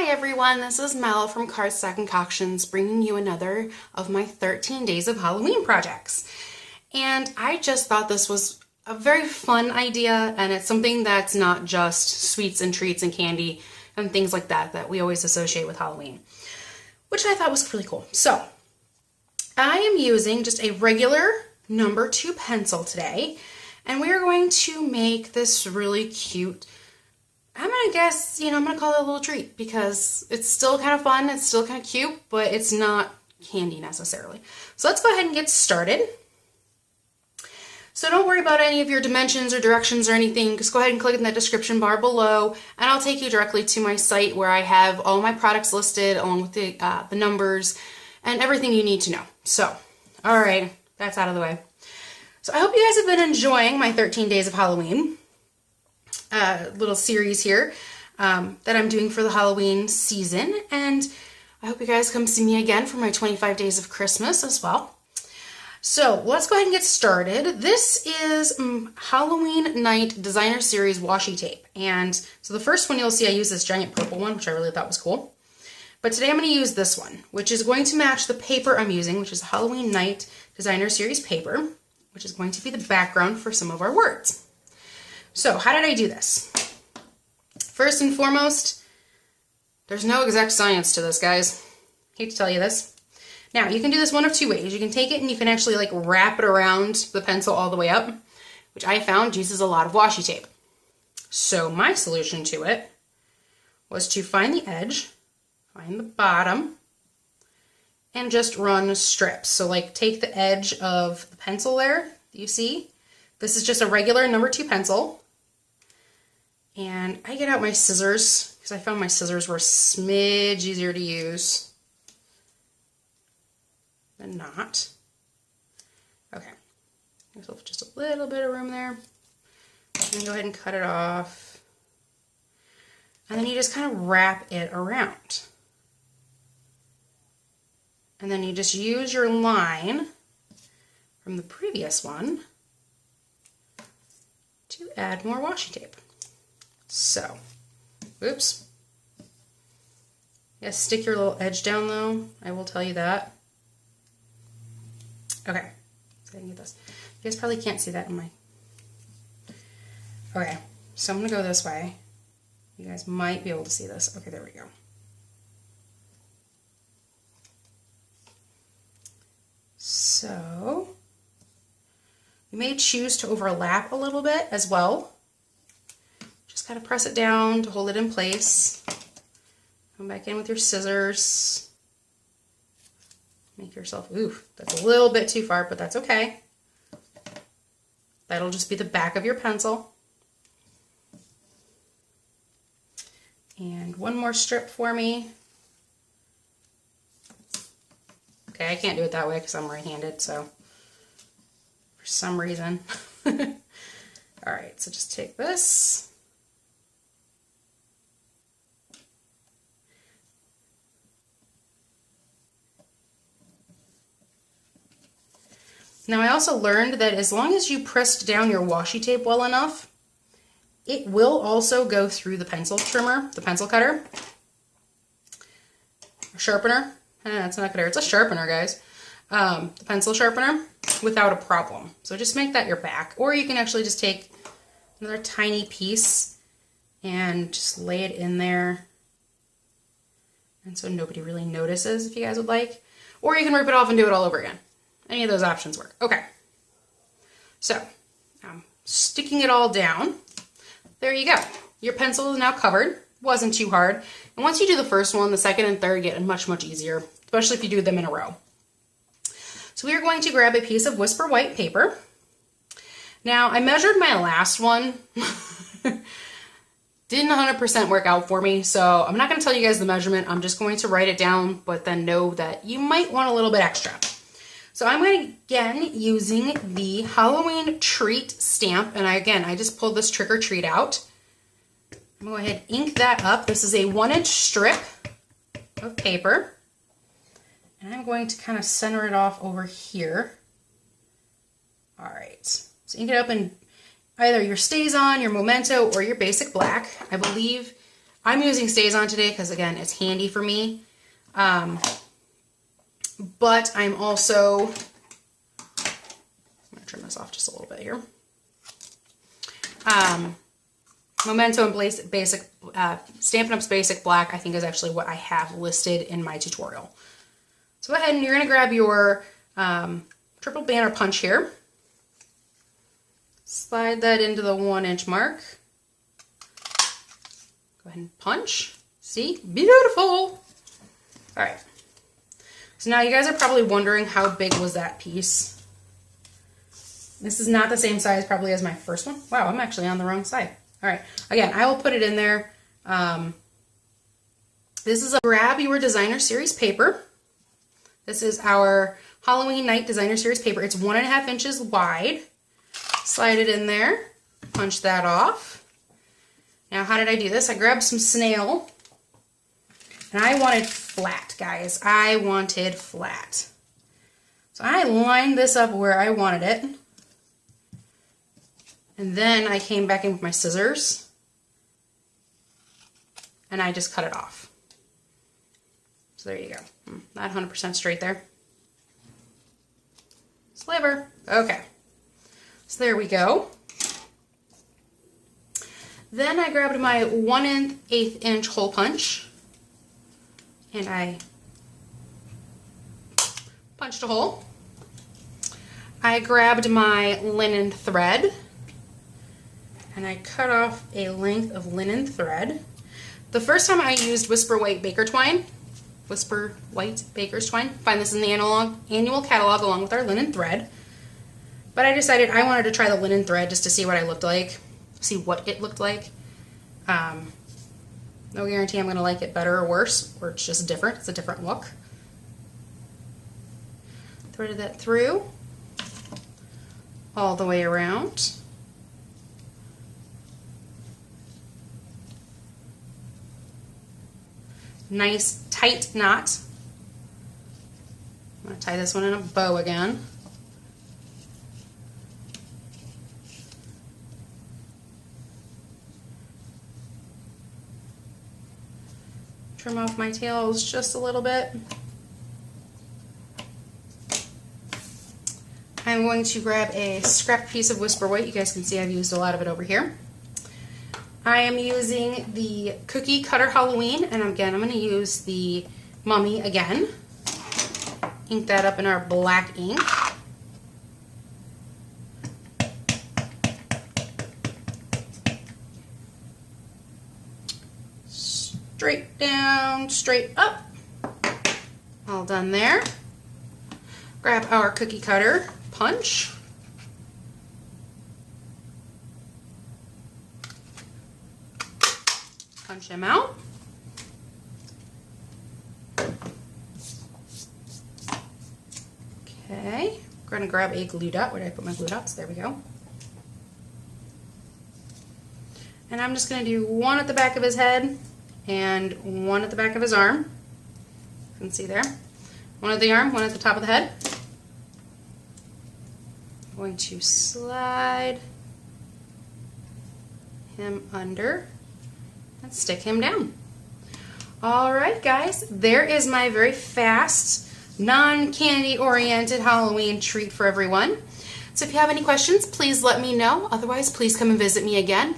Hi everyone, this is Mel from Cardstock Concoctions bringing you another of my 13 days of Halloween projects. And I just thought this was a very fun idea, and it's something that's not just sweets and treats and candy and things like that that we always associate with Halloween, which I thought was really cool. So I am using just a regular number 2 pencil today, and we are going to make this really cute, I'm gonna guess, I'm gonna call it a little treat because it's still kind of fun, it's still kind of cute, but it's not candy necessarily. So let's go ahead and get started. So don't worry about any of your dimensions or directions or anything, just go ahead and click in that description bar below and I'll take you directly to my site where I have all my products listed along with the numbers and everything you need to know. So, alright, that's out of the way. So I hope you guys have been enjoying my 13 days of Halloween little series here that I'm doing for the Halloween season, and I hope you guys come see me again for my 25 days of Christmas as well. So let's go ahead and get started. This is Halloween Night Designer Series Washi Tape, and so the first one you'll see I use this giant purple one, which I really thought was cool. But today I'm going to use this one, which is going to match the paper I'm using, which is Halloween Night Designer Series paper, which is going to be the background for some of our words. So how did I do this? First and foremost, there's no exact science to this, guys. Hate to tell you this. Now, you can do this one of two ways. You can take it and you can actually like wrap it around the pencil all the way up, which I found uses a lot of washi tape. So my solution to it was to find the edge, find the bottom, and just run strips. So like take the edge of the pencil there that you see. This is just a regular number 2 pencil. And I get out my scissors because I found my scissors were a smidge easier to use than not. Okay, myself just a little bit of room there. I'm gonna go ahead and cut it off. And then you just kind of wrap it around. And then you just use your line from the previous one to add more washi tape. So, oops. Yeah, stick your little edge down though, I will tell you that. Okay, so I can get this. You guys probably can't see that in my... Okay, so I'm gonna go this way. You guys might be able to see this. Okay, there we go. So, you may choose to overlap a little bit as well. Just kind of press it down to hold it in place. Come back in with your scissors. Make yourself, ooh, that's a little bit too far, but that's okay. That'll just be the back of your pencil. And one more strip for me. Okay, I can't do it that way because I'm right-handed, so for some reason. Alright, so just take this. Now I also learned that as long as you pressed down your washi tape well enough, it will also go through the pencil trimmer, the pencil cutter, or sharpener. It's not a cutter, it's a sharpener, guys. The pencil sharpener without a problem. So just make that your back. Or you can actually just take another tiny piece and just lay it in there. And so nobody really notices if you guys would like. Or you can rip it off and do it all over again. Any of those options work. Okay. So, I'm sticking it all down. There you go. Your pencil is now covered. Wasn't too hard. And once you do the first one, the second and third get much, much easier, especially if you do them in a row. So we are going to grab a piece of Whisper White paper. Now, I measured my last one. Didn't 100% work out for me, so I'm not going to tell you guys the measurement. I'm just going to write it down, but then know that you might want a little bit extra. So I'm going to, again, using the Halloween Treat stamp, and I just pulled this Trick or Treat out. I'm going to go ahead and ink that up. This is a 1-inch strip of paper, and I'm going to kind of center it off over here. All right, so ink it up in either your StazOn, your Memento, or your basic black. I believe I'm using StazOn today because, again, it's handy for me. But I'm also, I'm going to trim this off just a little bit here. Memento and basic, Stampin' Up's Basic Black, I think, is actually what I have listed in my tutorial. So go ahead and you're going to grab your triple banner punch here. Slide that into the 1-inch mark. Go ahead and punch. See? Beautiful! All right. So now you guys are probably wondering how big was that piece. This is not the same size probably as my first one. Wow, I'm actually on the wrong side. All right. Again, I will put it in there. This is a grab your designer series paper. This is our Halloween Night Designer Series paper. It's 1.5 inches wide. Slide it in there. Punch that off. Now, how did I do this? I grabbed some snail. And I wanted flat, guys. I wanted flat. So I lined this up where I wanted it. And then I came back in with my scissors. And I just cut it off. So there you go. Not 100% straight there. Sliver. Okay. So there we go. Then I grabbed my 1/8 inch hole punch. And I punched a hole. I grabbed my linen thread. And I cut off a length of linen thread. The first time I used Whisper White Baker's Twine. Find this in the annual catalog along with our linen thread. But I decided I wanted to try the linen thread just to see what it looked like. No guarantee I'm going to like it better or worse, or it's just different. It's a different look. Threaded that through all the way around. Nice tight knot. I'm going to tie this one in a bow again. Trim off my tails just a little bit. I'm going to grab a scrap piece of Whisper White. You guys can see I've used a lot of it over here. I am using the Cookie Cutter Halloween, and again, I'm going to use the Mummy again. Ink that up in our black ink. Straight down, straight up. All done there. Grab our cookie cutter, punch. Punch him out. Okay, we're going to grab a glue dot. Where did I put my glue dots? There we go. And I'm just going to do one at the back of his head and one at the back of his arm. You can see there. One at the arm, one at the top of the head. I'm going to slide him under and stick him down. Alright guys, there is my very fast, non-candy oriented Halloween treat for everyone. So if you have any questions, please let me know. Otherwise, please come and visit me again.